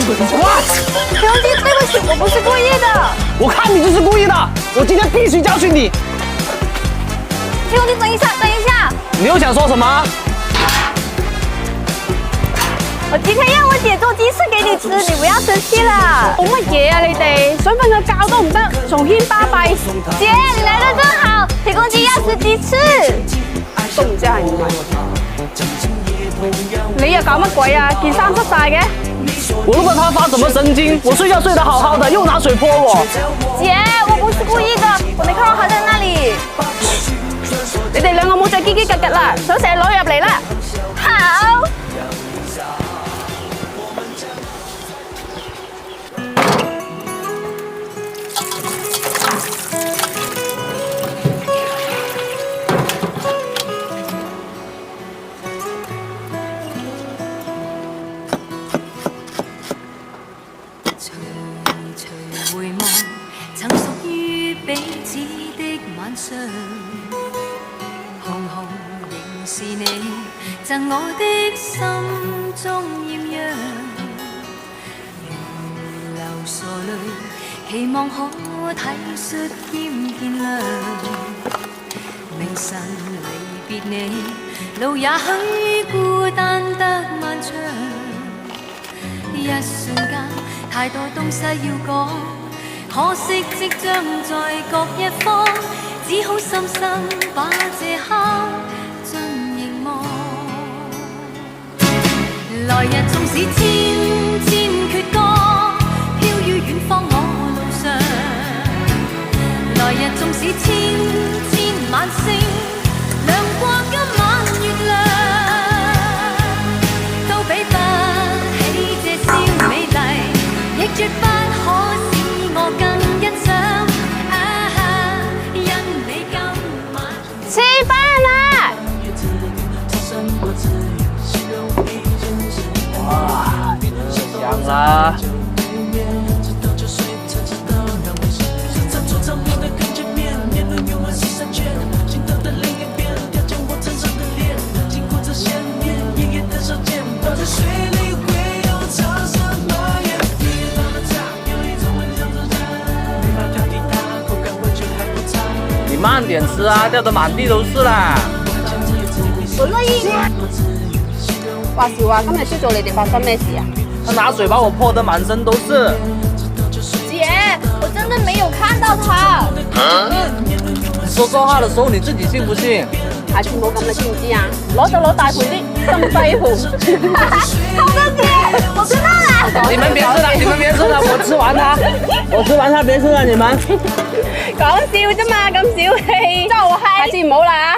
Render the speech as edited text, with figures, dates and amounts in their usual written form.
What？ 兄弟，对不起，我不是故意的。我看你就是故意的，我今天必须教训你。兄弟，等一下，等一下，你又想說什麼？我今天讓我姐做雞翅給你吃，你不要生氣啦。講乜嘢啊你哋？想瞓個覺都唔得，仲牽巴閉。姐，你來得正好，鐵公雞要吃雞翅。都唔知係唔係？你又搞乜鬼啊？件衫濕晒嘅。我都不知他發什麼神經，我睡覺睡得好好的，又拿水潑我。姐，我不是故意的，我沒看到他在那裡。你哋兩個冇再嘰嘰格格啦，想成日攞入嚟啦。好。回望曾屬於彼此的晚上，紅紅仍是你贈我的心中豔陽，如流傻淚，期望可體恤兼見諒。明晨離別你，路也許孤單得漫長，一瞬間太多東西要講。可惜即將在各一方，只好深深把這刻盡凝望。來日縱使千千闕歌，飄於遠方我路上。來日縱使千千晚星，亮過今晚月亮，都比不起這宵美麗，亦絕不可使我更欣賞。因你今晚吃飯啦！哇，香啦！你慢點吃啊，掉得滿地都是啦！我樂意。話時話，今日朝早你哋發生咩事啊？他拿水把我潑得滿身都是。姐，我真的沒有看到他。說錯話的時候你自己信不信？下次冇咁啦，知唔知啊？攞就攞大盤啲，咁細盤。好的姐，我知道了。你們別吃了，你們別吃了，我吃完它，我吃完它，別吃了你們。講笑啫嘛，咁小氣，真係我嗨。下次唔好啦。